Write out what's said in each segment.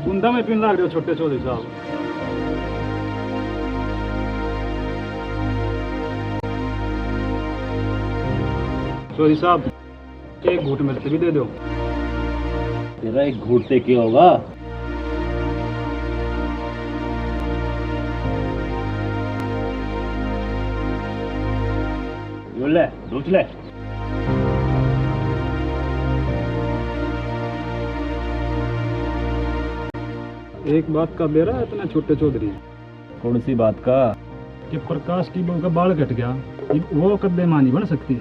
बूंदा में पीन लाग रहे हो छोटे चौधरी साहब। चौधरी साहब एक घूट मेरे से भी दे दो। तेरा एक घूट से क्या होगा? ले रोच ले। एक बात का बेरा है इतना छोटे चौधरी। कौन सी बात का? कि प्रकाश की बहू का बाल कट गया, वो कद्दे मां नहीं बन सकती।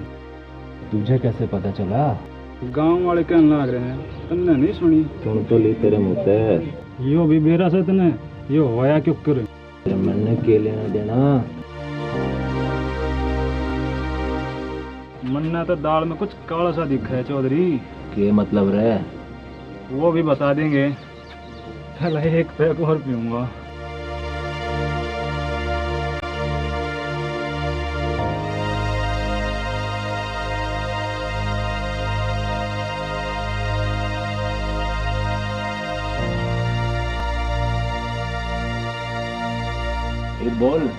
तुझे कैसे पता चला? गांव वाले कहने लग रहे हैं, तुमने नहीं सुनी? सुन तो ली तेरे मुंह से। यो भी बेरा से तने यो होया क्यों करे? तेरे मन ने के लेना देना। मन्ना तो दाल में कुछ काला सा दिखा है चौधरी। के मतलब रे? वो भी बता देंगे, पहले एक पैक और पीऊंगा। ये बोल,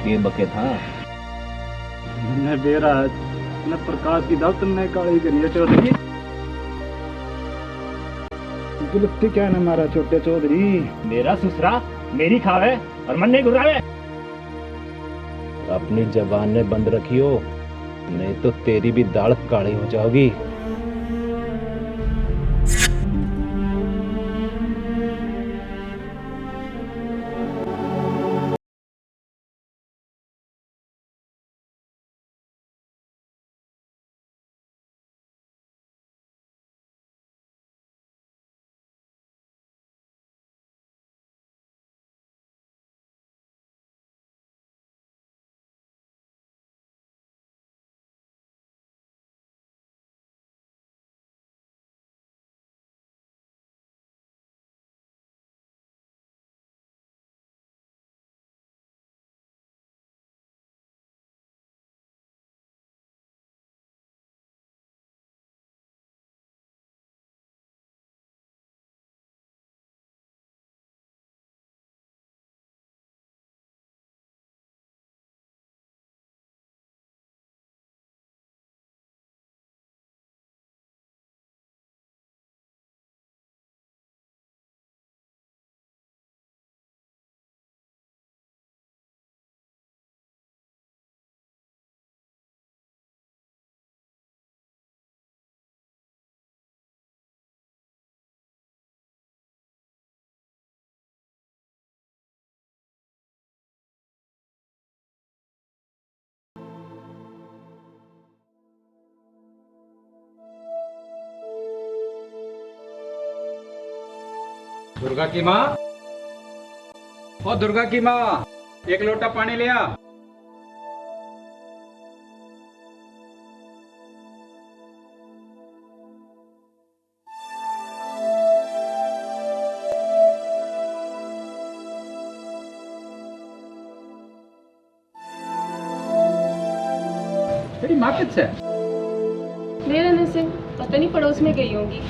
ये बके था? मैंने बेरा न प्रकाश की दाल तुमने काली करी है चौधरी। गिलफ्ती क्या ना मारा छोटे चौधरी। मेरा ससुरा मेरी खावे और मन नहीं घुरावे। अपनी जबान ने बंद रखियो, नहीं तो तेरी भी दाढ़ काली हो जाओगी। दुर्गा की माँ, ओ दुर्गा की माँ, एक लोटा पानी ले आ। तेरी माँ किस है? ले रहने से पता नहीं पड़ोस में गई होंगी।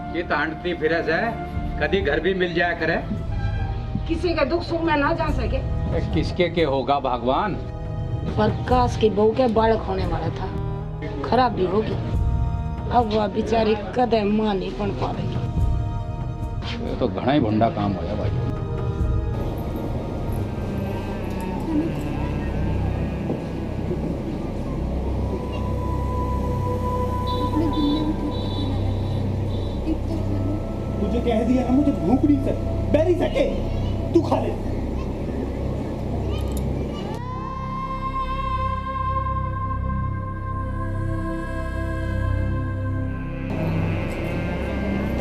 ये तांडती फिरे से कभी घर भी मिल जाया करे। किसी का दुख सुख में ना जा सके। किसके के होगा भगवान? प्रकाश की बहू के बालक होने वाला था, खराब भी होगी। अब वह बेचारी कदम मां नहीं बन पाएगी। ये तो घना ही भुंडा काम होया भाई। तुझे कह दिया ना, मुझे भूख नहीं सके, बैरी सके, तू खा ले।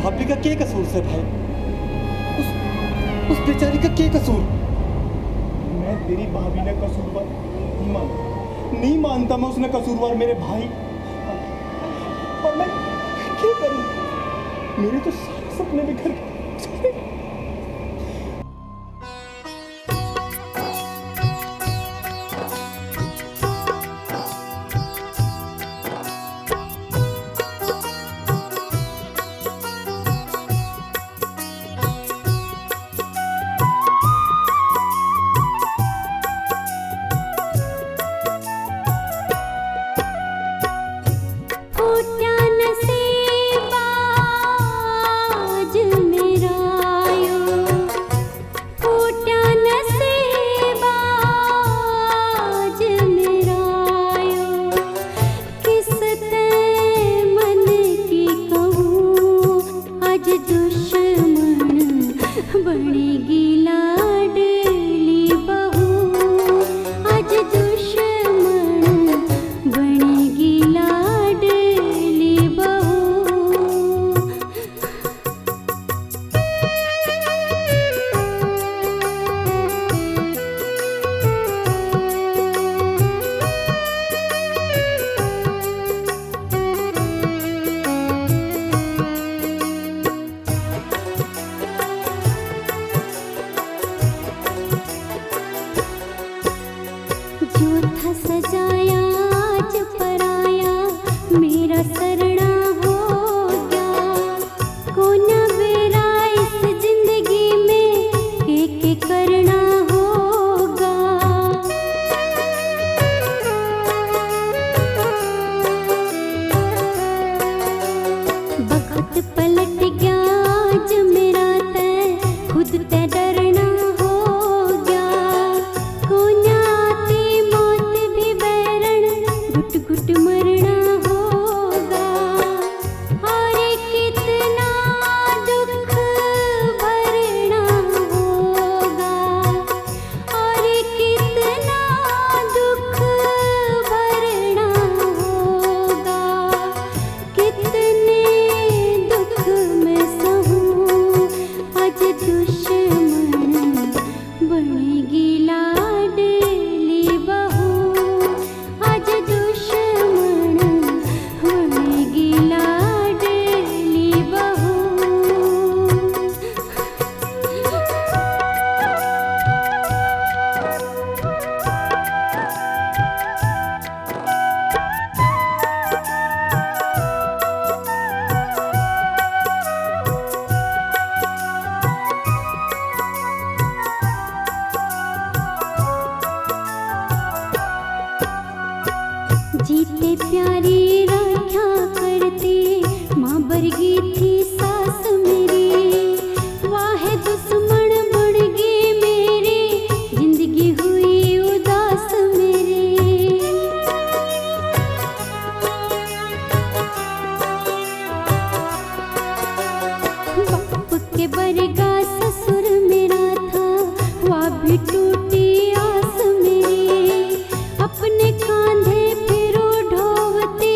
भाभी का क्या कसूर से भाई? उस बेचारी का क्या कसूर? मैं तेरी भाभी ने कसूर नहीं मानता मैं उसने कसूरवार मेरे भाई, और मैं क्या करूं? मेरे तो सारे सपने बिखर गए। जीते प्यारे रखा करते माँ बरगी थी सास मेरी, वाह दुश्मन बन गए मेरे, जिंदगी हुई उदास मेरे। बाप के बरगा ससुर मेरा था, वह भी टूटी आस मेरी, अपने कांधे फिरो ढोवते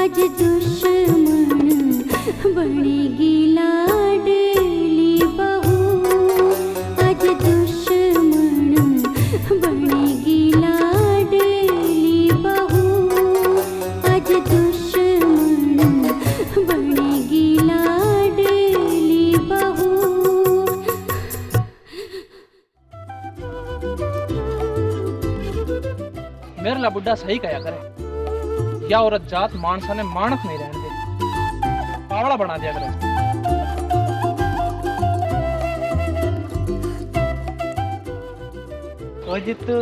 आज दुश्मन बनेगी लाडली बहू, आज दुश्मन बनेगी लाडली बहू, आज दुश्मन बनेगी लाडली बहू। मेरे ला बुड्ढा सही कहा करे, या औरत जात मानसा ने मानस नहीं रहने दे, पावड़ा बना दिया करे। ओ जित्तू,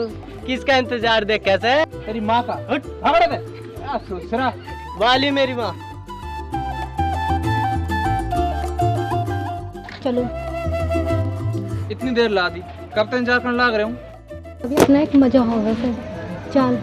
किसका इंतजार देख कैसे? तेरी माँ का। हट भागड़े दे आ सुसरा वाली मेरी माँ। चलो इतनी देर ला दी, कब तक इंतजार करने लाग रहे हूँ। अभी अपना एक मजा होगा फिर। चल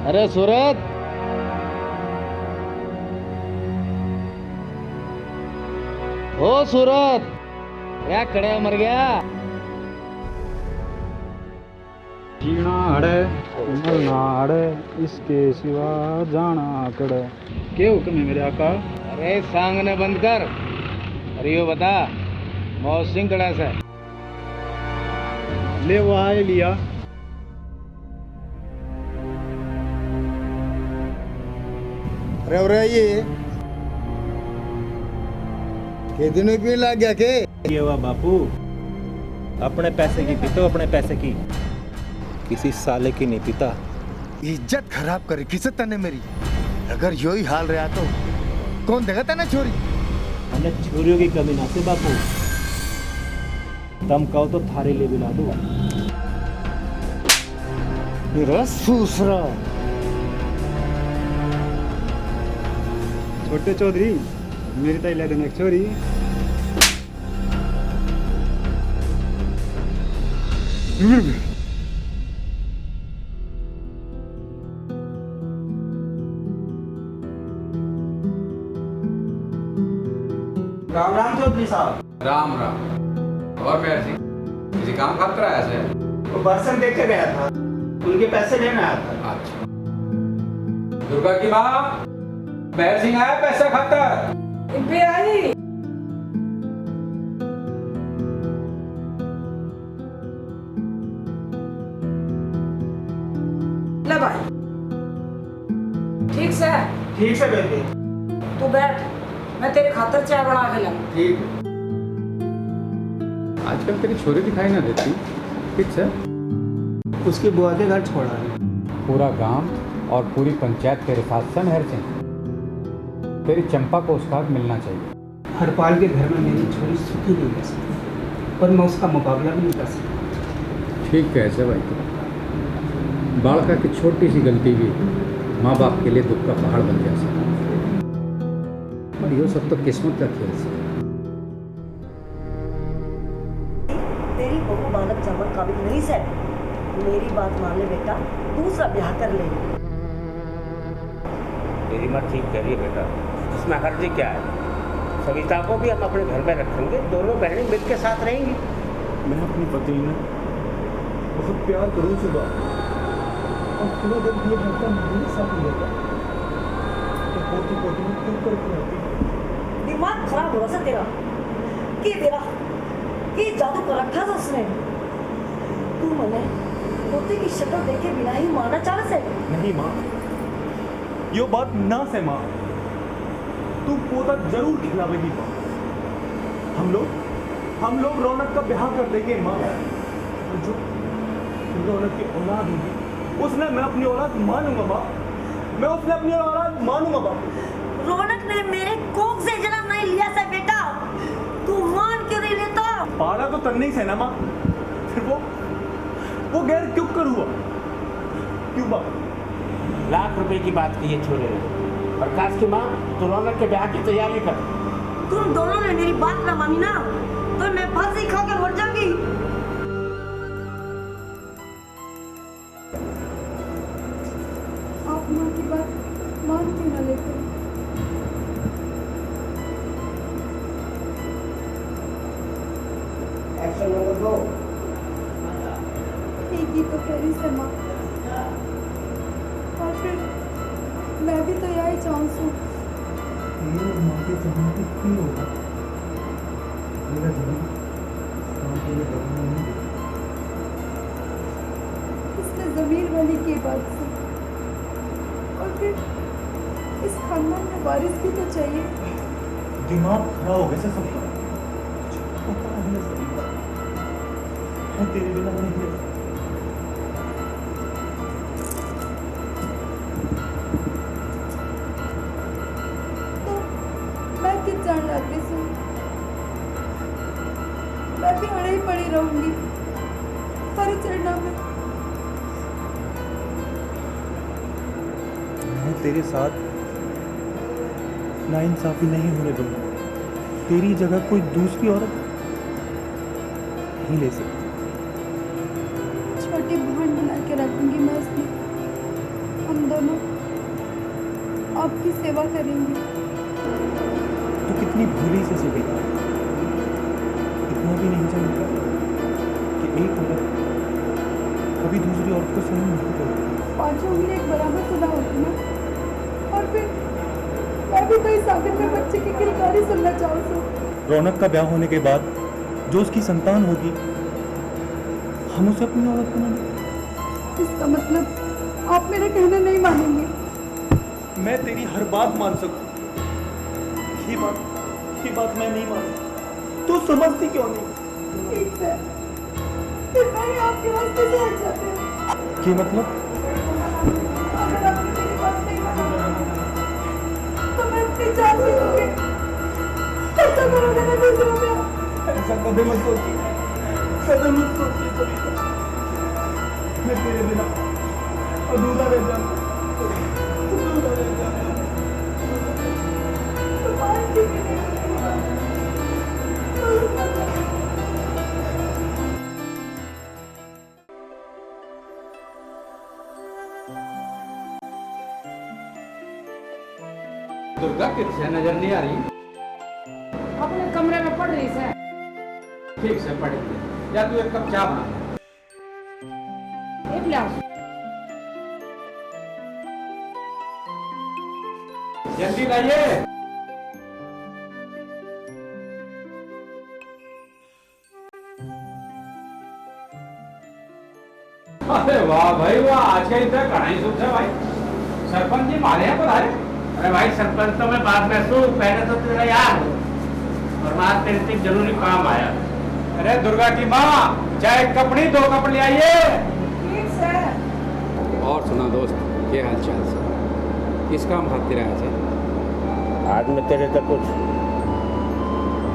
अरे सूरत, ओ सूरत, क्या खड़े मर गया? जीना हड़े मरना हड़े, इसके सिवा जाना कड़े। क्या हुक्म है मेरे आका? अरे सांगने बंद कर। अरे यो बता, मौत सिंह कड़ा से ले वो आए लिया। अरे ये दिनों भी लग गया के? ये हुआ बापू, अपने पैसे की पीतो, अपने पैसे की, किसी साले की नहीं पीता। इज्जत खराब करे किसे तने मेरी। अगर यो ही हाल रहा तो कौन देगा तने छोरी? हमने छोरियों की कमी ना से बापू, तुम कहो तो थारे ले भी ला दो। मेरा सूसरा छोटे चौधरी, मेरी ताई ले देने छोरी। राम राम चौधरी साहब। राम राम। और मेहर सिंह, किसी काम खातिर आया से? वो बर्तन देख के गया था, उनके पैसे लेना आया था। अच्छा। दुर्गा की माँ, मेहर सिंह आया पैसा खातर? आई ले भाई, ठीक से बेटे। तू बैठ, मैं तेरे खातर चाय बना के लाऊं। ठीक। आजकल तेरी छोरी दिखाई ना देती, ठीक है? उसकी बुआ के घर छोड़ा है। पूरा गांव और पूरी पंचायत तेरे साथ से मेहर सिंह, तेरी चंपा को उसका हक मिलना चाहिए। हरपाल के घर में मेरी छोरी सुखी नहीं रह सकती, पर मैं उसका मुकाबला भी नहीं कर सकता। ठीक कैसे भाई? तो बालका की छोटी सी गलती भी माँ बाप के लिए दुख का पहाड़ बन जा सकता है, और ये सब तो किस्मत का खेल है। तेरी बहू बालक जमन काबिल नहीं से। मेरी बात मान ले बेटा, दूसरा ब्याह कर ले। तेरी माँ ठीक कह रही है बेटा, इसमें हर्जी क्या है? सविता को भी हम अपने घर में रखेंगे, दोनों बहनें मिल के साथ रहेंगी। मैं अपनी पत्नी में बहुत प्यार करूँ सुबह, और पूरे दिन ये लड़का मेरे साथ ही रहता। पोती पोती में क्यों करती रहती? दिमाग खराब हो रहा तेरा। तेरा ये जादू कर रखा था उसने। तू मने पोते की शक्ल देखे बिना ही माना चाह से? नहीं माँ, यो बात ना से माँ। तू पोता जरूर खिलावेगी माँ। हम लोग रौनक का ब्याह कर देंगे माँ। जो रौनक की औलाद होगी उसने मैं अपनी औलाद मानूंगा माँ। मैं उसने अपनी औलाद मानूंगा बापू। रौनक ने मेरे कोख से जन्म नहीं लिया से बेटा, तू मान क्यों नहीं लेता? पाला तो तन्ने ही से ना माँ, फिर वो गैर क्यों कर हुआ? क्यों बाप? लाख रुपए की बात की ये छोरे ने। प्रकाश की माँ, तो रौनक के ब्याह की तैयारी कर। तुम दोनों ने मेरी बात ना मानी ना, तो मैं फांसी खाकर मर जाऊंगी। माँ की बात मान क्यों ना लेते? Action number 2। एक ही तो कह रही से माँ, और फिर मैं भी तो यही चाहूँ सू। ये माँ के जमीन की क्यों होगा? मेरा जमीन काम के लिए करना नहीं है। इसमें ज़मीर वाली की बात से, और फिर इस खानदान में वारिस भी तो चाहिए। दिमाग खराब हो गया से सबका। पता है मैं सभी का। मैं तेरे बिना नहीं रह सकता। तो मैं किस जान लाती सू? मैं भी अड़े ही पड़ी रहूंगी हर चढ़ना में। मैं तेरे साथ नाइंसाफी नहीं होने दूंगा। तेरी जगह कोई दूसरी औरत नहीं ले सकती। छोटी बहन बना के रखूंगी मैं इसमें। हम दोनों आपकी सेवा करेंगे। तू कितनी भोली से बेटा, इतना भी नहीं जानता कि एक औरत कभी दूसरी औरत को सहन नहीं करती। पांचों उंगली एक बराबर तो ना होती ना। और फिर मैं भी तो इस आखिर में बच्चे की किलकारी सुनना चाहूँ सो। रौनक का ब्याह होने के बाद जो उसकी संतान होगी, हम उसे अपनी औरत बनाएंगे। इसका मतलब आप मेरा कहना नहीं मानेंगे? मैं तेरी हर बात मान सकूं। ये बात मैं नहीं मान। तू समझती क्यों नहीं? ठीक है, फिर मैं ही आपके रास्ते से हट जाते हैं। ये मतलब अगर आपने मेरी बात नहीं मानी तो मैं अपनी जान दे दूंगी। ऐसा करोगे ना दूसरों में? ऐसा कभी मत सोचिए, कदम मत सोचिए सविता। मैं तेरे बिना अधूरा रह जाऊंगा। तो मान क्यों नहीं रही? दुर्गा किसे नजर नहीं आ रही? अपने कमरे में पड़ रही से। ठीक से पड़ेगी, या तू एक कप चाय बना। एक गिलास। जल्दी लाइए। अरे वाह भाई वाह, आज का इतना कढ़ाई सूप है भाई। सरपंच जी मारे हैं पर आए। अरे भाई सरपंच तो मैं बाद में सू, पहले तो तेरा यार हो और आज तेरे से जरूरी काम आया। अरे दुर्गा की माँ, चाय कपड़ी 2 कप ले आइए। ठीक से। और सुना दोस्त, क्या हाल चाल से? किस काम खातिर आया थे? आज मैं तेरे तक कुछ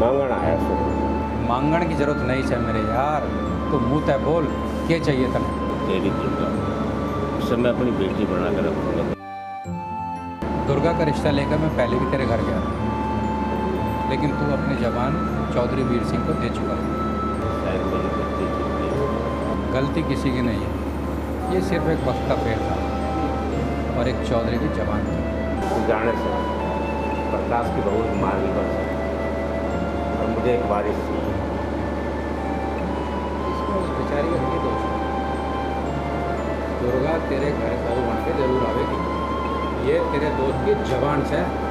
मांगण आया सू। मांगण की जरूरत नहीं है मेरे यार, तो मुंह तय बोल, क्या चाहिए तुम्हें? तेरी दुर्गा, उसे मैं अपनी बेटी बना कर रखूंगा। दुर्गा का रिश्ता लेकर मैं पहले भी तेरे घर गया था, लेकिन तू अपनी जबान चौधरी वीर सिंह को दे चुका है। शायद मेरी गलती थी। गलती किसी की नहीं है, ये सिर्फ एक वक्त का फेर था और एक चौधरी की जबान थी। तू जाने से प्रकाश की बहू मार भी पड़ सकती और मुझे एक वारिस चाहिए। इसमें उस बेचारी का क्या दोष है? दुर्गा तेरे घर बहू बन के जरूर आवेगी, ये तेरे दोस्त की जबान से है।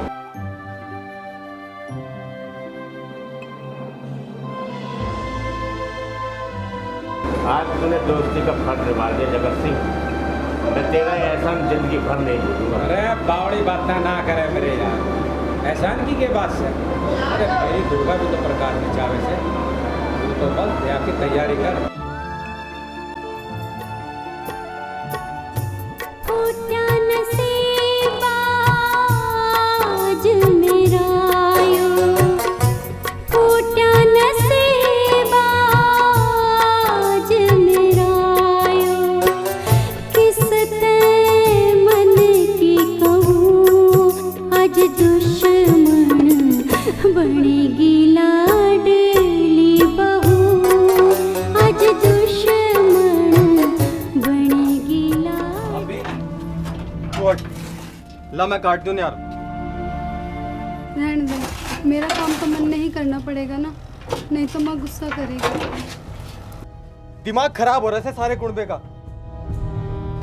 आज तूने दोस्ती का फर्ज निभा दिया जगत सिंह, मैं तेरा एहसान जिंदगी भर नहीं भूलूंगा। अरे बावड़ी बातें ना करे मेरे यार, एहसान की के बात से? अरे मेरी दुर्गा भी तो प्रकाश में चावे से, तू तो बस ब्याह की तैयारी कर। बनेगी लाडली बहू आज ला मैं काट दूं यार। रहने दे, मेरा काम तो मन नहीं करना पड़ेगा ना, नहीं तो माँ गुस्सा करेगी। दिमाग खराब हो रहा है सारे कुंबे का।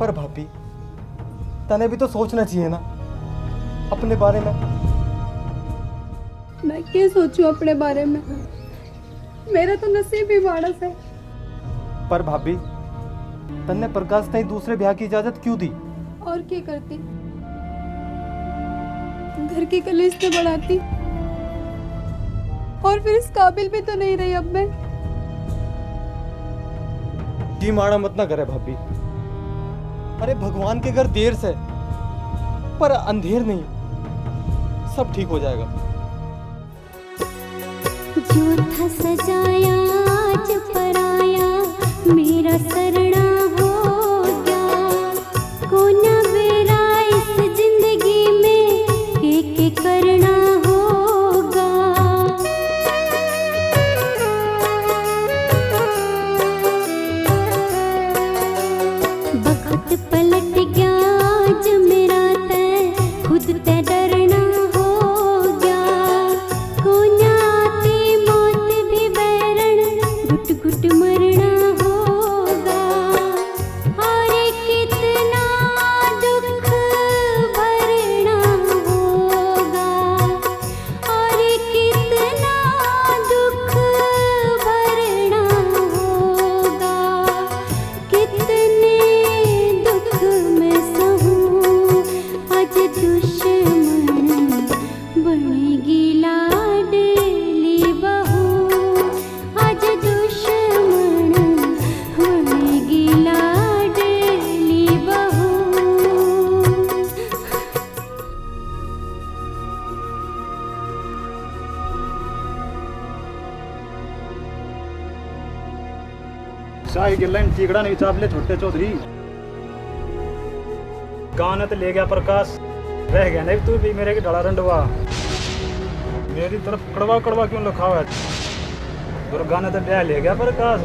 पर भाभी तने भी तो सोचना चाहिए ना अपने बारे में। मैं क्या सोचूं अपने बारे में, मेरा तो नसीब ही माड़स है। पर भाभी तन्ने प्रकाश ने दूसरे ब्याह की इजाजत क्यों दी? और क्या करती, घर की कलेश बढ़ाती, और फिर इस काबिल भी तो नहीं रही अब मैं। जी माड़ा मत ना करे भाभी। अरे भगवान के घर देर से पर अंधेर नहीं, सब ठीक हो जाएगा। जो था सजाया आज पराया, मेरा सरना हो गया। कोना बेरा इस जिंदगी में के करना होगा। वक्त पलट गया आज मेरा तय, खुद ते डरना हो गया। कोना आती मौत भी बैरण, घुट घुट मरना होगा। और कितना दुख भरना होगा, और कितना दुख भरना होगा। कितने दुख में सहूं, आज दुश्मन बनेगी लाडली बहू। आज दुश्मन बनेगी लाडली बहू। शाही गिल्लन चिकड़ा नहीं चापले छोटे चौधरी। गाने तो ले गया प्रकाश, रह गया नहीं तू भी मेरे की ढड़ा रंडवा। मेरी तरफ कड़वा कड़वा क्यों लिखा हुआ है? दुर्गा ने तो ब्याह ले गया प्रकाश।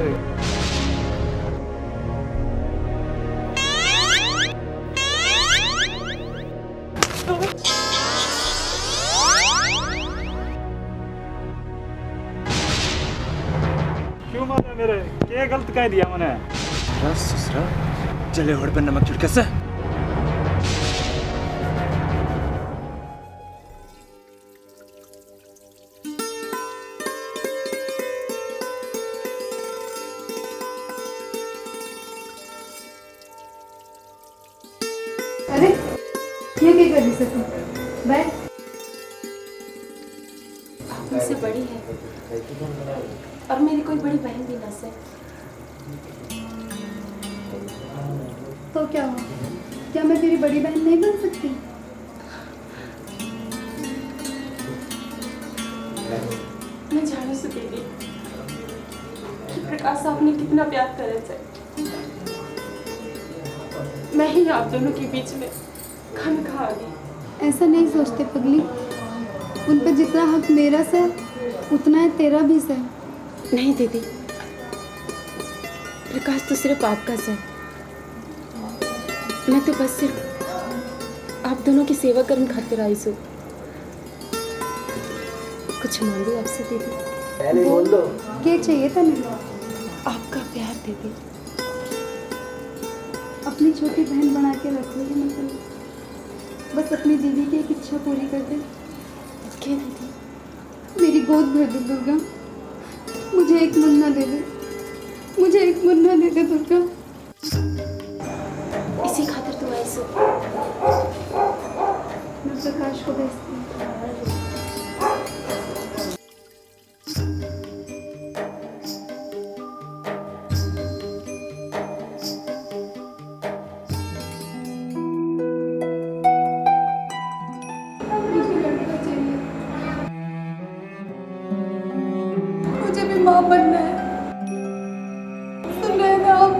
क्यों मारा मेरे? क्या गलत कह दिया मैंने? ससुरा जले होड़ पर नमक छिड़के से। अरे ये क्या कर रही है तुम? बैठ। आप मुझसे बड़ी है और मेरी कोई बड़ी बहन भी न से। तो क्या हुआ, क्या मैं तेरी बड़ी बहन नहीं बन सकती? मैं जानू से दीदी कि प्रकाश आपने कितना प्यार करे थे। मैं ही आप दोनों के बीच में खाना खा गई। ऐसा नहीं सोचते पगली, उन पर जितना हक मेरा से उतना है तेरा भी से। नहीं दीदी, प्रकाश तो सिर्फ आपका से, मैं तो बस सिर्फ आप दोनों की सेवा करने खातिर आई सू। कुछ मांगू आपसे दीदी? पहले बोल दो। क्या चाहिए तने? आपका प्यार दीदी। अपनी छोटी बहन बना के रख ली मतलब, बस अपनी दीदी की एक इच्छा पूरी कर दे। क्या दीदी? मेरी गोद भर दे दुर्गा, मुझे एक मुन्ना दे दे, मुझे एक मुन्ना दे दे दुर्गा। इसी खातिर तो आई सो। मैं प्रकाश को भेजती हूँ। मुझे भी माँ बनना है, सुन रहे हैं आप?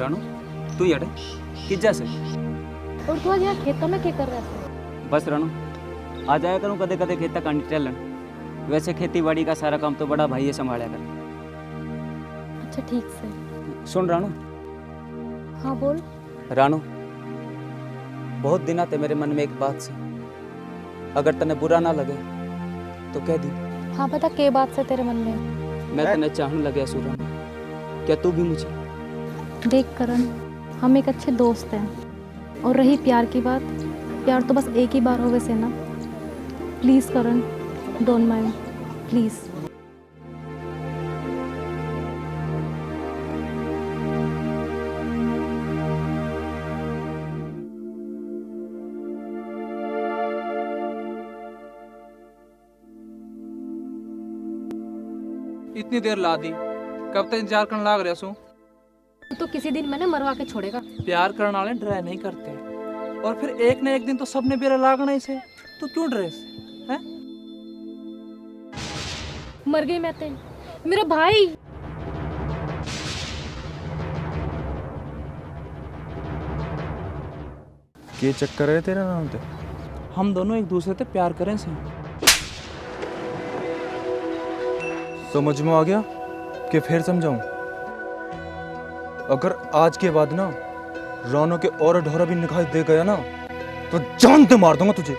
रानू तू ही हटे किज्जा से और तू आज यहाँ खेतों में क्या कर रहा है? बस रानू आ जाया करूँ कदे कदे खेत तक अंडी टहलन। वैसे खेती बाड़ी का सारा काम तो बड़ा भाई है संभाला कर। अच्छा ठीक से। सुन रानू। हाँ बोल। रानू बहुत दिन आते मेरे मन में एक बात से, अगर तने बुरा ना लगे तो कह दी। हाँ बता क्या बात से तेरे मन में? मैं तने चाहने लगे सुरन, क्या तू भी मुझे? देख करण, हम एक अच्छे दोस्त हैं और रही प्यार की बात, प्यार तो बस एक ही बार हो वैसे ना। Please Karan don't mind please. इतनी देर ला दी, कब तक इंतजार करने लाग रहा सू? तो किसी दिन मैंने मरवा के छोड़ेगा। प्यार करने वाले डरे नहीं करते, और फिर एक न एक दिन तो सबने बेरा लागना ही से। तू क्यों डरे हैं? मर गई मैं ते मेरा भाई। क्या चक्कर है तेरा नाम? तो हम दोनों एक दूसरे से प्यार करें से। समझ में आ गया कि फिर समझाऊं? अगर आज के बाद ना रानू के और ढोरा भी निकाल दे गया ना तो जान से मार दूंगा तुझे।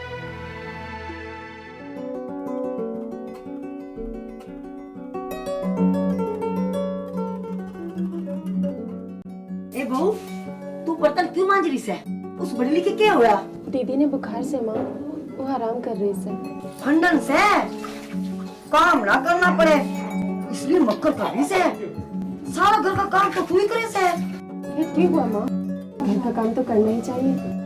ए बहू, तू बर्तन क्यों मांज रही है? उस बड़ली के क्या हुआ? दीदी ने बुखार से माँ, वो आराम कर रही है। ठंडन से काम ना करना पड़े इसलिए मक्कर कर रही है। सारा घर का काम तो तू ही करे से। ये ठीक हुआ माँ, घर का काम तो करना ही चाहिए।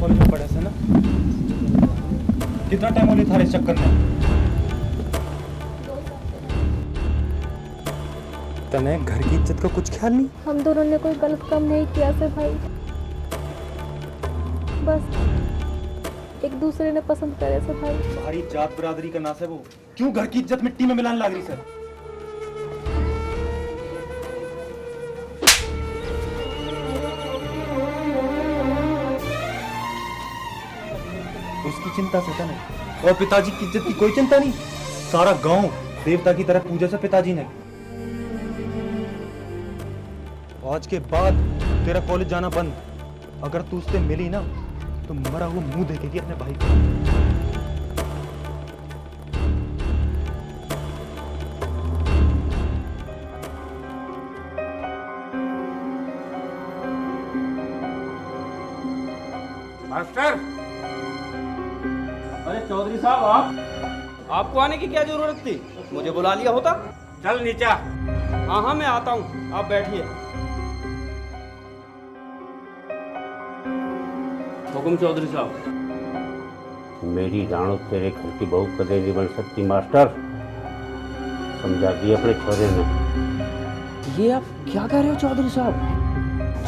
कॉलेज में पढ़े से ना, कितना टाइम हो गया थारे चक्कर में? तने घर की इज्जत का कुछ ख्याल नहीं? हम दोनों ने कोई गलत काम नहीं किया से भाई, बस एक दूसरे ने पसंद करे से भाई। तुम्हारी जात बिरादरी का नास है वो, क्यों घर की इज्जत मिट्टी में मिलाने लग रही सर? उसकी चिंता से नहीं, और पिताजी की इज्जत की कोई चिंता नहीं। सारा गांव देवता की तरह पूजा से पिताजी ने। आज के बाद तेरा कॉलेज जाना बंद। अगर तू उससे मिली ना तो मरा हुआ मुंह देखेगी अपने भाई को। मास्टर, अरे चौधरी साहब, आपको आने की क्या जरूरत थी? मुझे बुला लिया होता। चल नीचे। हाँ हाँ मैं आता हूँ, आप बैठिए। हुकुम चौधरी साहब। मेरी राणो तेरे घर की बहू कदे नहीं बन सकती मास्टर, समझा दिए अपने छोरे ने। ये आप क्या कह रहे हो चौधरी साहब?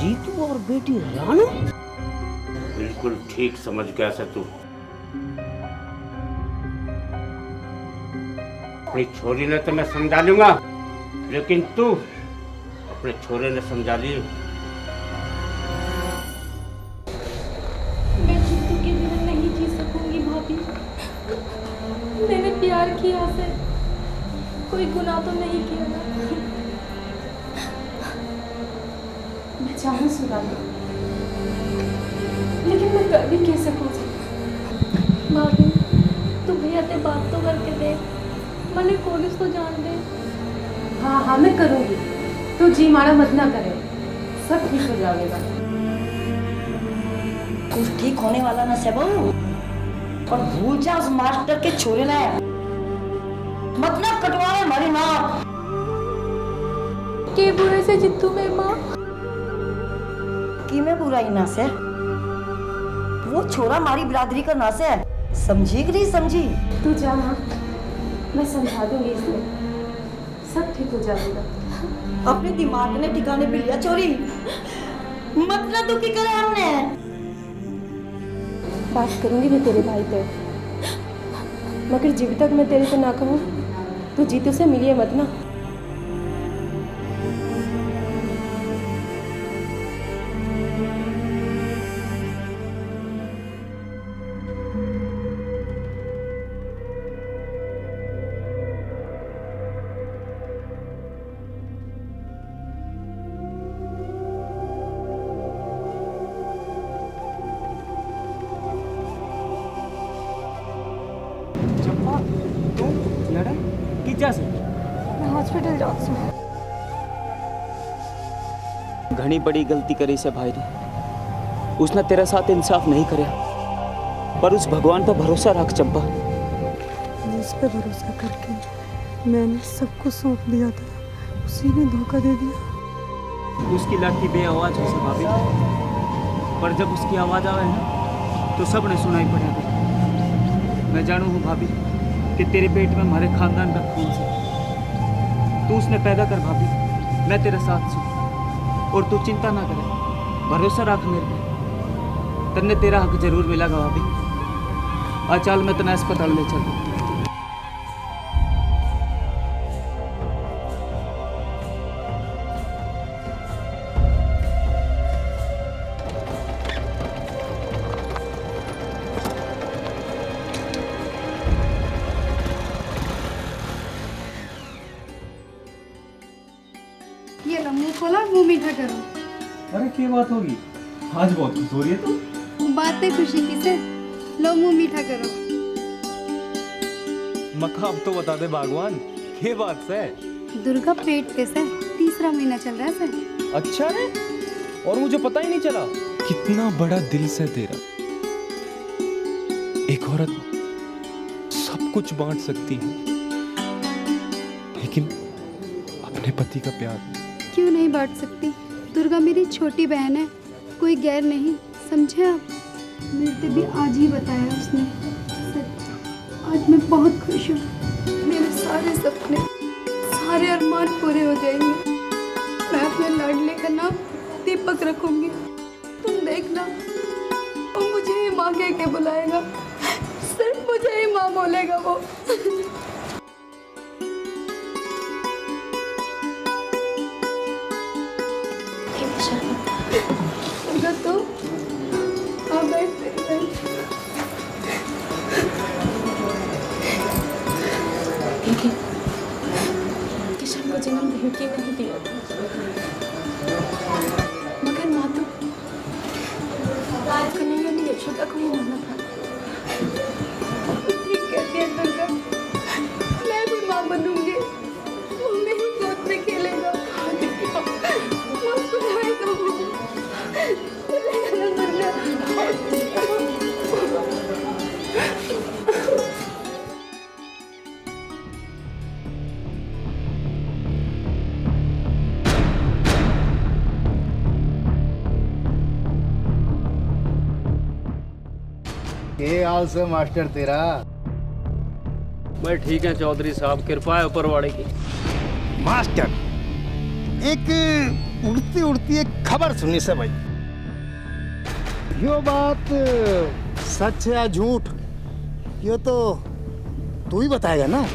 जीतू और बेटी राणो? बिल्कुल ठीक समझ गया से तू। अपनी छोरी ने तो मैं समझा लूंगा, लेकिन तू अपने छोरे ने समझा ली। मैं जीतू के बिना नहीं जी सकूंगी भाभी। मैंने प्यार किया से, कोई गुनाह तो नहीं किया ना। मैं चाहूँ सुना, लेकिन मैं कर भी कैसे सकूँ? भाभी तू भैया से बात तो करके देख, मैंने कॉलेज तो जान दे। हाँ हाँ मैं करूँगी, तू जी मारा मत ना करे, सब ठीक हो जाएगा। कुछ ठीक होने वाला ना सब, और भूल जा उस मास्टर के छोरे ने। मत ना कटवाए हमारी नाक। के बुरे से जितू में माँ कि मैं बुराई ना से वो छोरा हमारी बिरादरी का नास है, समझी कि नहीं समझी? तू जा माँ, मैं समझा दूंगी इसे, सब ठीक हो जाएगा। अपने दिमाग ने ठिकाने पे लिया चोरी, मतलब दुखी करे हमने। बात करूंगी मैं तेरे भाई पे, मगर जब तक मैं तेरे से ना कहूँ तू जीतू से मिलिए मत ना। मैं हॉस्पिटल जाऊँ। घनी बड़ी गलती करी से भाई ने, उसने तेरे साथ इंसाफ नहीं करया, पर उस भगवान पर भरोसा रख चंपा। उस पर भरोसा करके मैंने सबको सौंप दिया था, उसी ने धोखा दे दिया। उसकी लाठी बेआवाज हो से भाभी, पर जब उसकी आवाज आवे ना तो सबने सुनाई पड़ेगा। मैं जानू हूँ भाभी कि तेरे पेट में हमारे खानदान का खून से, तू उसने पैदा कर भाभी, मैं तेरे साथ हूँ और तू चिंता ना करे, भरोसा रख मेरे पे, तन्ने तेरा हक जरूर मिलेगा भाभी। आ चल मैं तना अस्पताल ले चल। ये लो मुंह खोला, मुंह मीठा करो। अरे क्या बात होगी, आज बहुत खुश हो रही है तू। बातें खुशी की से, लो मुंह मीठा करो। मकाम तो बता दे भगवान, ये बात से दुर्गा पेट पे से, तीसरा महीना चल रहा है से। अच्छा है, और मुझे पता ही नहीं चला। कितना बड़ा दिल से तेरा। एक औरत सब कुछ बांट सकती है, लेकिन अपने पति का प्यार क्यों नहीं बांट सकती? दुर्गा मेरी छोटी बहन है, कोई गैर नहीं, समझे आप? मिलते भी आज ही बताया उसने। सच, आज मैं बहुत खुश हूँ। मेरे सारे सपने, सारे अरमान पूरे हो जाएंगे। मैं अपने लाडले का नाम दीपक रखूंगी, तुम देखना। वो मुझे ही माँ कह के बुलाएगा, सिर्फ मुझे ही माँ बोलेगा वो। तो हाँ बैठ किशन को जन्म धमकी नहीं दिया, मगर माँ तो कन्हैया ने यशोदा को ही माना था। ठीक कहती है दुर्गा, मैं भी माँ बनूंगी, वो मेरी गोद में खेलेगा, मुस्कुराएगा वो। के हाल से मास्टर तेरा? मैं ठीक है चौधरी साहब, कृपा है ऊपर वाले की। मास्टर, एक उड़ती उड़ती एक खबर सुनी से भाई, यो बात सच है या झूठ, यो तो तू ही बताएगा ना।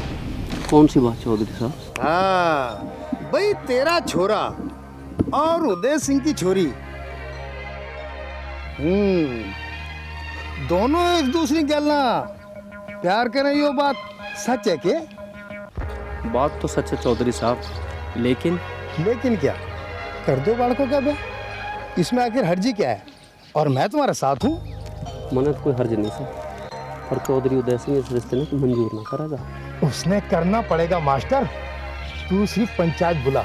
कौन सी बात चौधरी साहब? हाँ भाई, तेरा छोरा और उदय सिंह की छोरी, दोनों एक दूसरी गलना प्यार करें, यो बात सच है के? बात तो सच है चौधरी साहब, लेकिन क्या? कर दो बालकों का बे, इसमें आखिर हर्जी क्या है? और मैं तुम्हारे साथ हूँ। मना तो कोई हर्ज नहीं सर, पर चौधरी उदय सिंह इस रिश्ते में मंजूर ना करेगा। उसने करना पड़ेगा मास्टर, तू सिर्फ पंचायत बुला,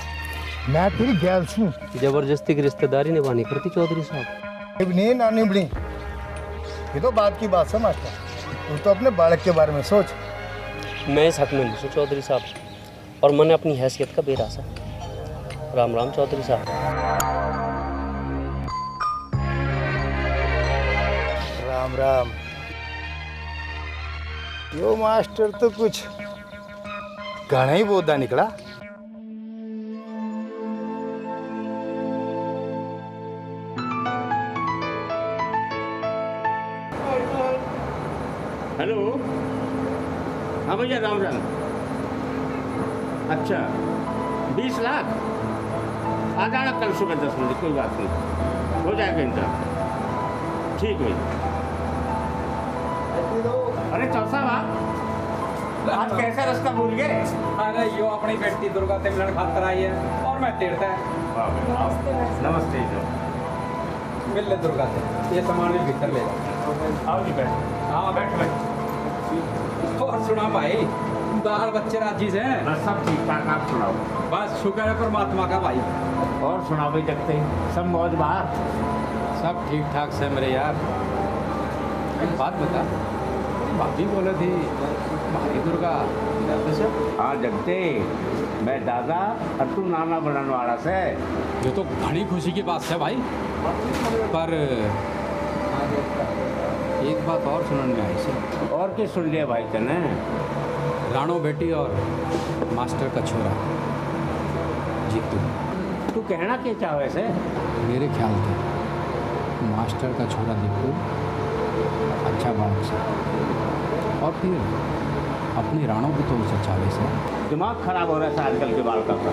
मैं तेरी गैल हूँ। जबरदस्ती की रिश्तेदारी निभानी पड़ती चौधरी साहब। नहीं ना निबड़ी, ये तो बात की बात है मास्टर, तू तो अपने बालक के बारे में सोच। मैं इस हक में नहीं चौधरी साहब, और मैंने अपनी हैसियत का बेरासा। राम राम चौधरी साहब। राम राम। यो मास्टर तो कुछ घना ही बोधा निकला। हेलो, हाँ भैया राम राम। अच्छा 20 लाख आ जाना कल सुबह 10 बजे, कोई बात नहीं, हो जाएगा इंतजाम। ठीक है। अरे चौसा आज कैसा रास्ता भूल गए? अरे यो अपनी बेटी दुर्गा से मिलन खातर आई है और मैं तीर्थ है। नमस्ते सर। मिल ले दुर्गा से, ये सामान में भीतर ले जाओ। आओ जी बैठ। हाँ बैठ बैठ। और सुना भाई, बाल बच्चे राजी से हैं? बस सब ठीक ठाक, आप सुनाओ। बस शुक्र है परमात्मा का भाई। और सुनाओ भाई, जगते सब मौज बाहर? सब ठीक ठाक से मेरे यार। एक बात बता, भाभी बोले थी भाई दुर्गा। हाँ जगते, मैं दादा और तू नाना बनाने वाला से। ये तो घनी खुशी की बात है भाई, पर एक बात और सुनने में आई से। और क्या सुन लिया भाई तने? राणो बेटी और मास्टर का छोरा जीतू। तू कहना क्या चाहे से? मेरे ख्याल से मास्टर का छोरा दीपू अच्छा बात से, और फिर अपनी राणो भी तो उसे चावे से। दिमाग खराब हो रहा है आजकल के बालका का,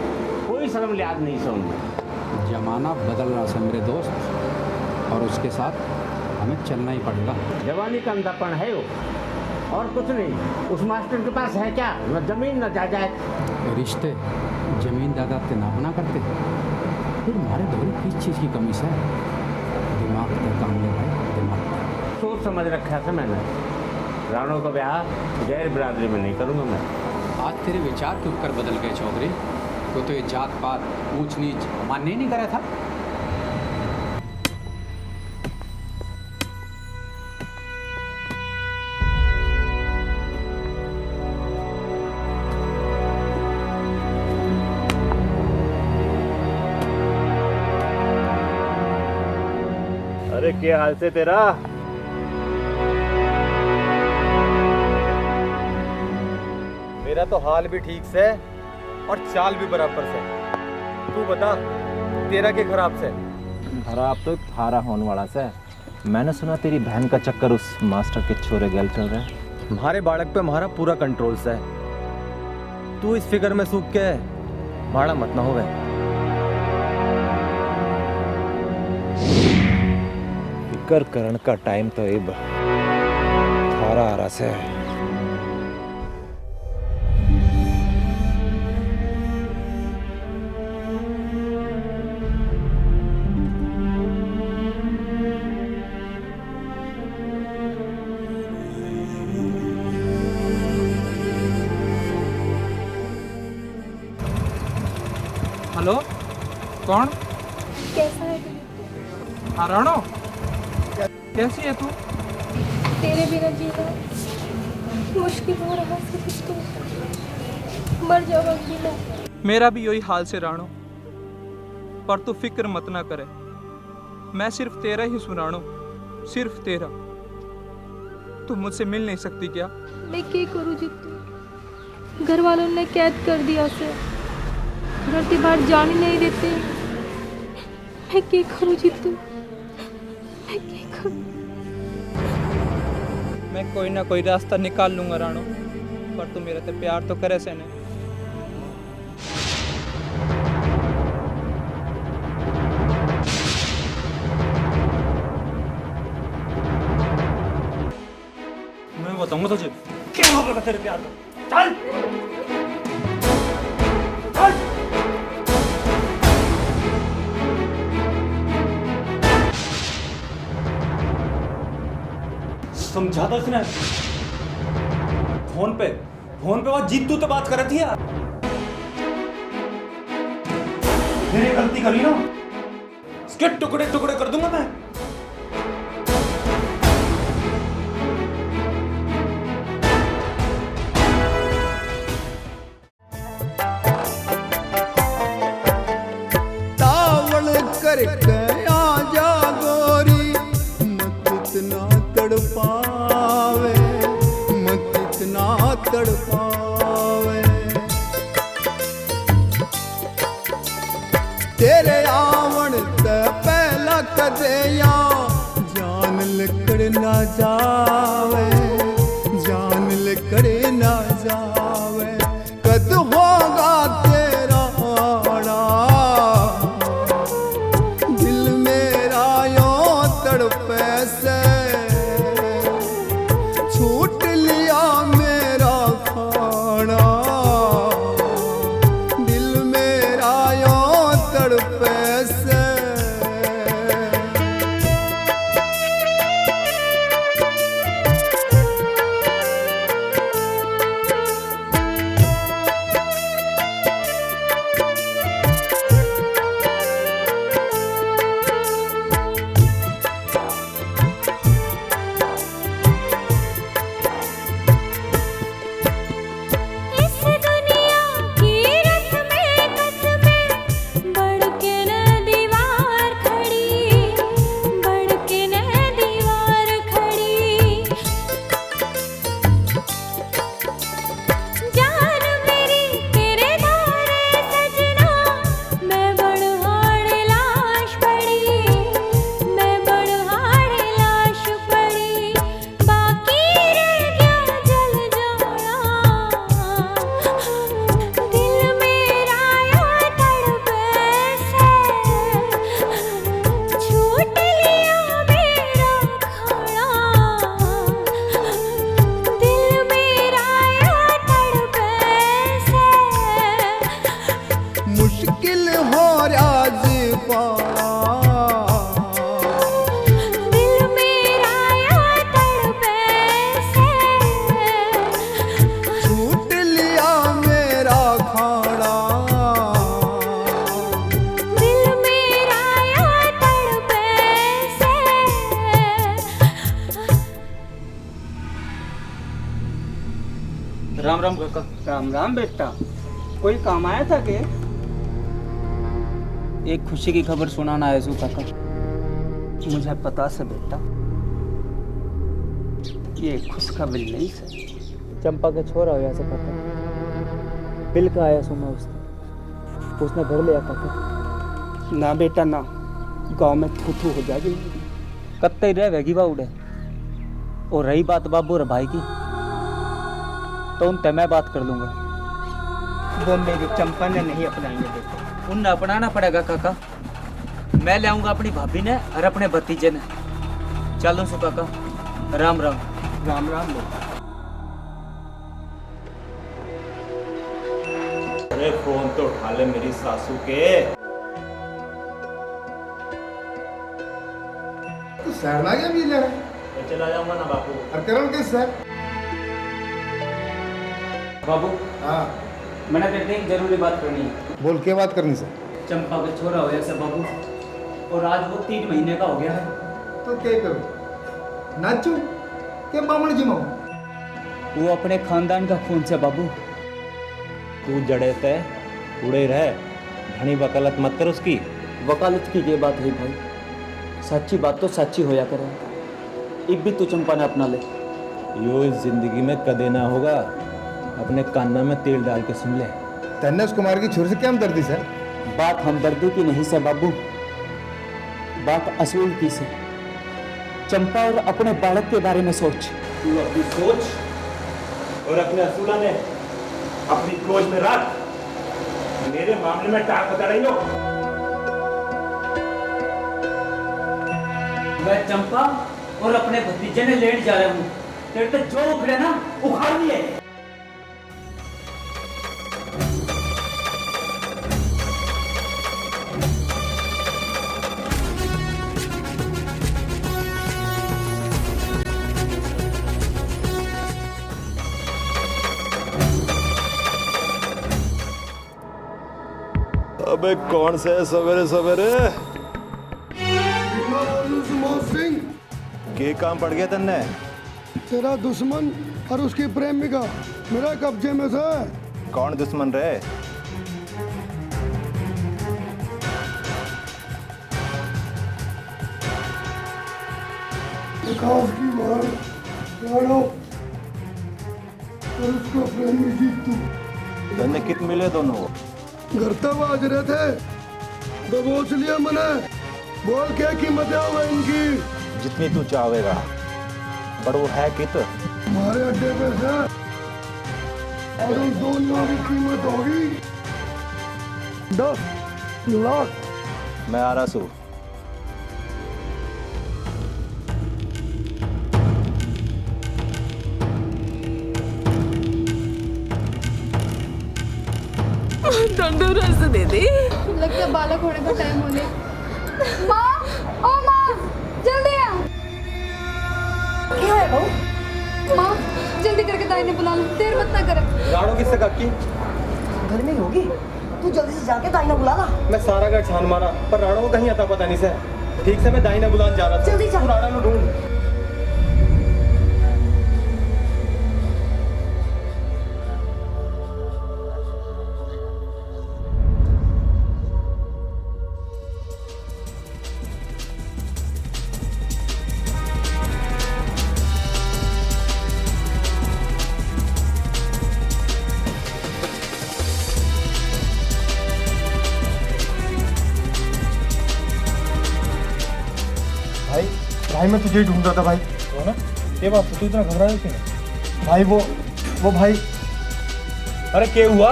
कोई शर्म लिहाज नहीं से उनमें। जमाना बदल रहा है मेरे दोस्त, और उसके साथ हमें चलना ही पड़ेगा। जवानी का अंधापन है वो, और कुछ नहीं। उस मास्टर के पास है क्या? न जमीन न जायदाद। रिश्ते जमीन जायदाद के ना बना करते, फिर हमारे धोरे किस चीज़ की कमी से? दिमाग का काम ले भाई, दिमाग का। सोच समझ रखा था मैंने। राणो का ब्याह गैर बिरादरी में नहीं करूँगा मैं। आज तेरे विचार क्यों कर बदल गए चौधरी? तो ये जात पात ऊंच नीच मानने ही नहीं करा था। अरे क्या हाल से तेरा? मेरा तो हाल भी ठीक से और चाल भी बराबर से। तू बता, तेरा क्या खराब से? खराब तो थारा होने वाला से। मैंने सुना तेरी बहन का चक्कर उस मास्टर के छोरे गैल चल रहा है। हमारे बालक पे हमारा पूरा कंट्रोल से। तू इस फिक्र में सूख के भाड़ा मत ना होवे। फिकर करण का टाइम तो अब थारा आ रहा से। हेलो, कौन? कैसा है तू? हाँ राणो, कैसी है तू? तेरे बिना जीना मुश्किल हो रहा है। तो मर जाओ अकेला। मेरा भी यही हाल से राणो, पर तू फिक्र मत ना करे। मैं सिर्फ तेरा ही सुनाणो, सिर्फ तेरा। तू मुझसे मिल नहीं सकती क्या? मैं क्या करूँ जितू? घर वालों ने कैद कर दिया उसे, घर के बाहर जाने नहीं देते। मैं क्या करूँ जितू? मैं क्या करूँ? मैं कोई ना कोई रास्ता निकाल लूंगा राणो, पर तू मेरे से प्यार तो करे से नहीं। मैं बताऊंगा तुझे क्या होगा तेरे प्यार का। चल चल। समझा था उसने। फोन पे वो जीतू तो बात कर रही थी यार। मेरी गलती करी ना, इसके टुकड़े टुकड़े कर दूंगा मैं। करके आजा गोरी, मत इतना तड़पावे, मत इतना तड़पावे। तेरे आवण ते पहला कदे या जान लकड़ ना जावे, जान लकड़ ना जावे। कद होगा तेरा आना, दिल मेरा यो तड़पे से, छूट लिया मेरा खाना, दिल मेरा यो तड़पे से। मुश्किल हो राज पाना, दिल मेरा या तड़पे से, छूट लिया मेरा खाना, दिल मेरा या तड़पे से। राम राम काका। राम राम बेटा, कोई काम आया था के? एक खुशी की खबर सुनाना आया हूँ काका। मुझे पता से बेटा, ये खुशखबरी नहीं से। चंपा के छोरा होया से काका, बिल का आया सुना उसने घर लिया काका। ना बेटा ना, गांव में थू हो जाएगी, कत्ते ही रहेगी बा उड़े। और रही बात बाबू और भाई की, तो उनसे मैं बात कर लूंगा। वो मेरी चंपा ने नहीं अपनाएंगे बेटा। उन्हें अपनाना पड़ेगा काका। मैं ले आऊंगा अपनी भाभी ने और अपने भतीजे ने। चलो सो काका, राम राम। राम राम बेटा। अरे फोन तो उठा ले मेरी सासू के। तू शहर ना गया भी ले मैं चला जाऊंगा ना बापू। और करण किस सर? बाबू हाँ मैंने तेरे एक जरूरी बात करनी है। बोल के बात करनी सर? चंपा का छोरा होया से बाबू, और आज वो 3 महीने का हो गया है। तो क्या करूं? नाचू के बामण जिमाऊं? वो अपने खानदान का खून से बाबू। तू जड़े ते उड़े रह, घनी वकालत मत कर उसकी। वकालत की ये बात है भाई, सच्ची बात तो सच्ची होया करे। एक भी तू चंपा ने अपना ले। यो इस जिंदगी में कदे ना होगा। अपने कान्ना में तेल डाल के सुन ले। तन्ने कुमार की छोरी से क्या हमदर्दी सर? बात हमदर्दी की नहीं से बाबू, बात असूल की से। चंपा और अपने बालक के बारे में सोच। तू अपनी सोच और अपने असूला ने अपनी क्रोध में रख। मेरे मामले में टाक बता रही हो। मैं चंपा और अपने भतीजे ने लेट जा रहा हूँ। तेरे तो जो उखड़े ना उखाड़ लिए। अबे कौन से सवेरे सवेरे सिंह के काम पड़ गया तन्ने? तेरा दुश्मन और उसकी प्रेमिका मेरा कब्जे में था। कौन दुश्मन रहे? प्रकाश की मार राणो और उसका प्रेमी जीतू धन्य कित मिले दोनों घर तक आज रहे थे दबोच लिया मैंने। बोल क्या कीमत है इनकी? जितनी तू चाहेगा, पर वो है कित हमारे अड्डे पे से और उन दोनों की कीमत होगी 10 लाख। मैं आ रहा हूँ। तंदुरुस्त दीदी। लगता है बालक होने का टाइम होने। माँ, ओ माँ, जल्दी आ। क्या है बहू? माँ, जल्दी करके दाई ने बुला लो, देर मत ना करे। राणो किससे काकी? घर में ही होगी, तू जल्दी से जाके दाई ने बुला ला। मैं सारा घर छान मारा पर राणो को कहीं आता पता नहीं से। ठीक से मैं दाई ने बुलाने जा रहा था। जल्दी जा। तू राणो को ढूंढ। भाई मैं तुझे ही ढूंढ रहा था भाई। कौन है? ये बात तू इतना घबरा क्यों? भाई वो भाई। अरे क्या हुआ?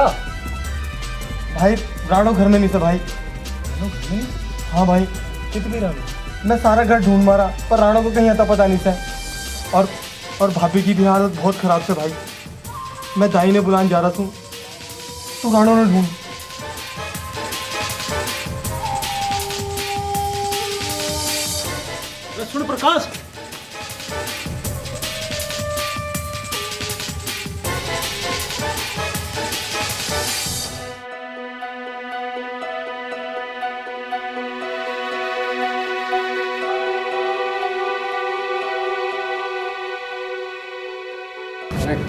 भाई राणो घर में नहीं था भाई। राणो घर में नहीं? हाँ भाई। कितनी राणो? मैं सारा घर ढूंढ मारा पर राणो को कहीं आता पता नहीं था। और भाभी की भी हालत बहुत खराब से भाई। मैं दाई ने बुलाने जा रहा हूँ, तो राणो ने ढूंढ। सुन प्रकाश,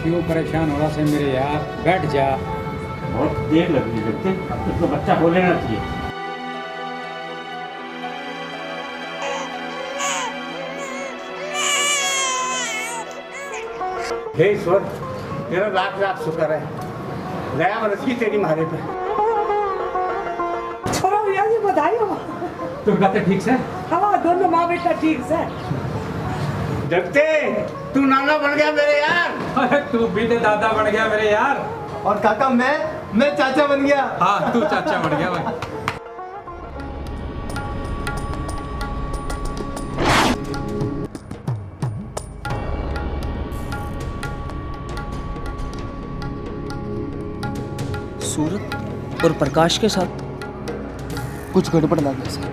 क्यों परेशान हो रहा है मेरे यार? बैठ जा। बहुत देर लग रही है, अब तो बच्चा हो लेना चाहिए। हे ईश्वर, तेरा लाख लाख शुक्र है, दया बरसी तेरी मारे पे। छोड़ो भैया जी, बधाई हो। तुम कहते ठीक से? हाँ, दोनों माँ बेटा ठीक से। जगते, तू नाना बन गया मेरे यार। अरे तू भी तो दादा बन गया मेरे यार। और काका मैं चाचा बन गया। हाँ, तू चाचा बन गया भाई। सूरत और प्रकाश के साथ कुछ गड़बड़ लग गई सर।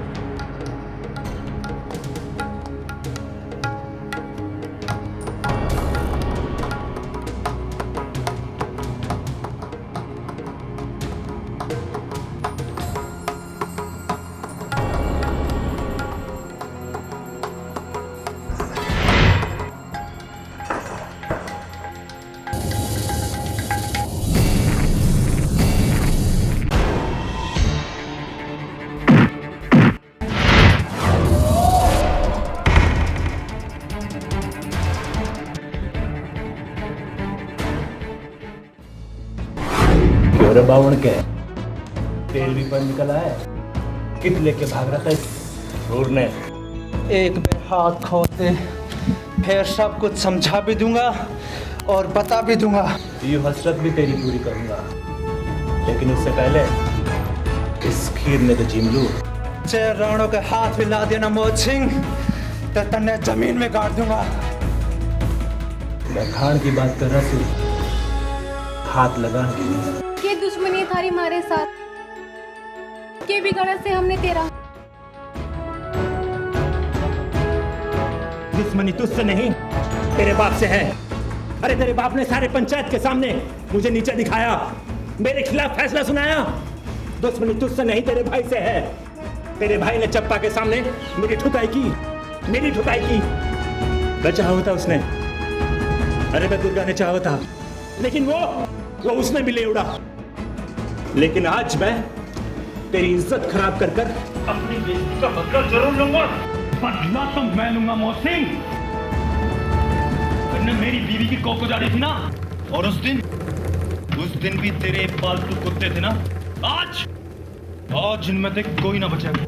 बावण के तेल भी पर निकला है। कित लेके भाग रहा था इस रोड ने? एक बार हाथ खोते फिर सब कुछ समझा भी दूंगा और बता भी दूंगा। ये हसरत भी तेरी पूरी करूंगा, लेकिन उससे पहले इस खीर ने तो जिम लू। चाहे राणो के हाथ हिला देना मोहन सिंह, तो तन्ने जमीन में गाड़ दूंगा। मैं खान की बात कर रहा हूँ, हाथ लगा ये दुश्मनी थारी हमारे साथ, के बिगड़ा से हमने तेरा। दुश्मनी तुझसे नहीं, तेरे बाप से है। अरे तेरे बाप ने सारे पंचायत के सामने मुझे नीचे दिखाया, मेरे खिलाफ फैसला सुनाया। दुश्मनी तुझसे नहीं, तेरे भाई से है। तेरे भाई ने चप्पा के सामने मेरी ठुकाई की। मैं चाहा था उसने, अरे मैं दुर्गा ने चाहा था, लेकिन वो उसने भी ले उड़ा। लेकिन आज मैं तेरी इज्जत खराब कर अपनी बेइज्जती का बदला जरूर लूंगा। बदला तो मैं लूंगा मोहसिन। तुमने मेरी बीवी की कोक उजाड़ी थी ना, और उस दिन भी तेरे पालतू कुत्ते थे ना। आज इनमें से कोई ना बचेगा।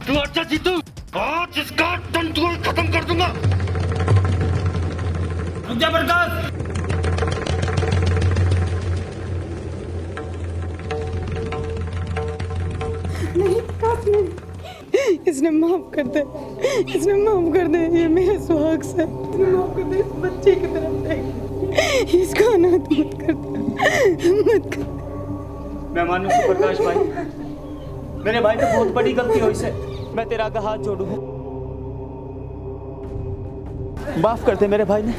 तू अच्छा जीतू आज इसका तंतुआ खत्म कर दूंगा। रुक जा प्रकाश। नहीं प्रकाश नहीं, इसने माफ कर दे, इसने माफ कर दे, ये मेरे सुहाग से इसने माफ कर दे। इस बच्चे की तरफ देख, इसका अनाथ मत कर दे, मत कर। मैं मानू सुप्रकाश भाई, मेरे भाई ने बहुत बड़ी गलती हुई से, मैं तेरा आगे हाथ जोड़ू। माफ कर दे मेरे भाई ने,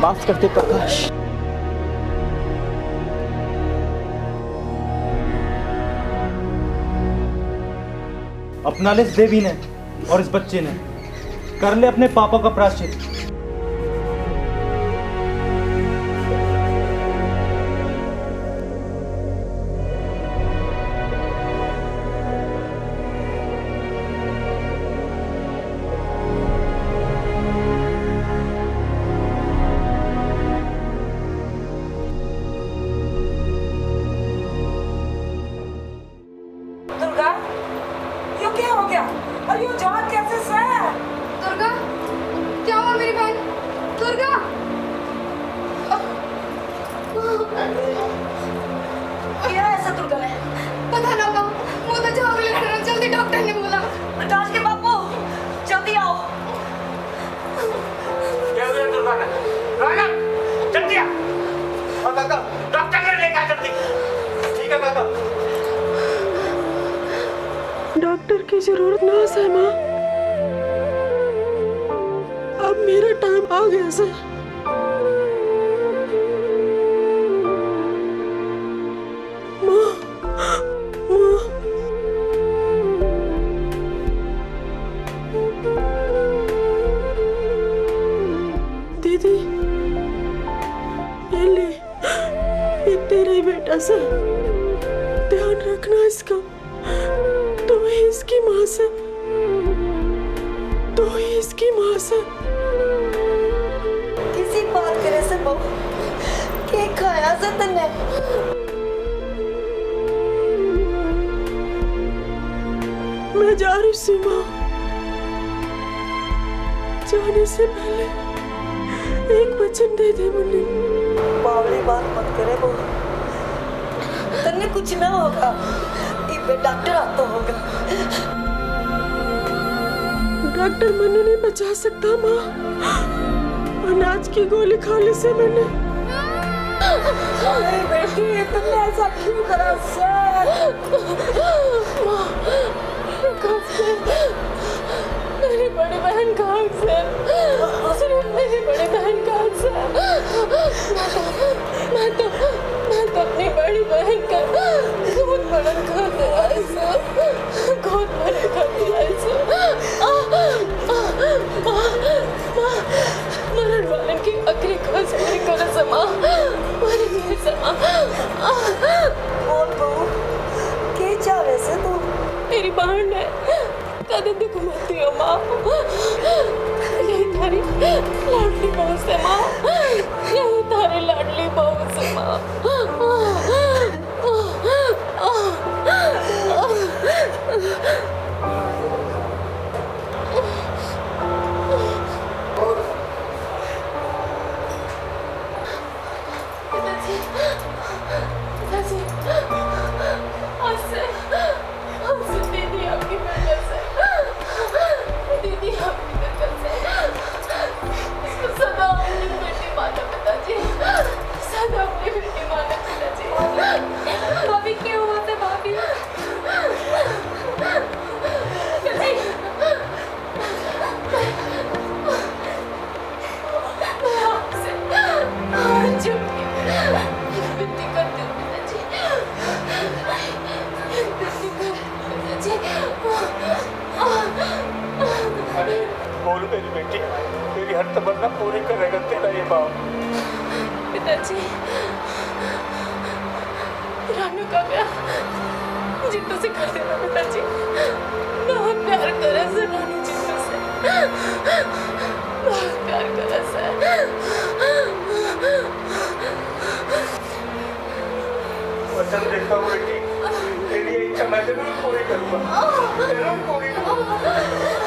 माफ कर दे प्रकाश। अपना ले इस देवी ने और इस बच्चे ने, कर ले अपने पापा का प्रायश्चित। दुर्गा, ये क्या हो गया? और ये जान कैसे से? दुर्गा, क्या हुआ मेरी बहन? दुर्गा, क्या है ऐसा दुर्गा ने? पता ना पाऊँ, मुँह तो झाग लग रहा, जल्दी डॉक्टर ने बोला। प्रकाश के बापू, जल्दी आओ। क्या हुआ दुर्गा ने? राजा, जल्दी आ। और काका, डॉक्टर ने लेकर जल्दी। ठीक है काका। डॉक्टर की जरूरत ना है माँ, अब मेरा टाइम आ गया सर। माँ, माँ, दीदी, ये ले, ये तेरा ही बेटा सर, ध्यान रखना इसका। तो ही इसकी माँ से, तो ही इसकी माँ से। किसी बात करे से बहू, के खाया से तन्ने? मैं जा रही सी माँ, जाने से पहले एक वचन दे दे मुन्नी। बावली बात मत करे बहू, तन्ने कुछ ना होगा, डॉक्टर आता होगा। डॉक्टर मैंने नहीं बचा सकता माँ, अनाज की गोली खाने से मैंने। अरे बेटी, तुमने ऐसा क्यों करा सर? माँ, मेरी बड़ी बहन का अक्सर, सिर्फ मेरी बड़ी बहन का अक्सर। मैं तो अपनी बड़ी बहन का बहुत बड़ा कर दिया ऐसा, बहुत बड़ा कर दिया ऐसा। मरण वाले की आखिरी खास पूरी कर समा, मरी नहीं समा। बोल बहू, के चाहे से तू? मेरी बहन है, कदे दुख मत हो माँ, यही थारी लाडली बहू से माँ, यही थारी लाडली बहू से माँ। दीदी आपकी वजह से, दीदी आपकी वजह से सदा अपनी बेटी माना पिताजी, सदा अपनी बेटी माना पिताजी। भाभी क्यों हुआ था भाभी? मैं आपसे हाथ जोड़ के विनती करती हूँ पिताजी, अरे बोल मेरी बेटी, तेरी हर तमन्ना पूरी करेगा तेरा ये बाप। पिताजी, रानू का ब्याह जितू से कर देना पिताजी, बहुत प्यार करे से रानू जितू से, बहुत प्यार करे से। वचन देता हूँ बेटी, तेरी इच्छा मैं जरूर पूरी करूँगा, जरूर पूरी करूँगा।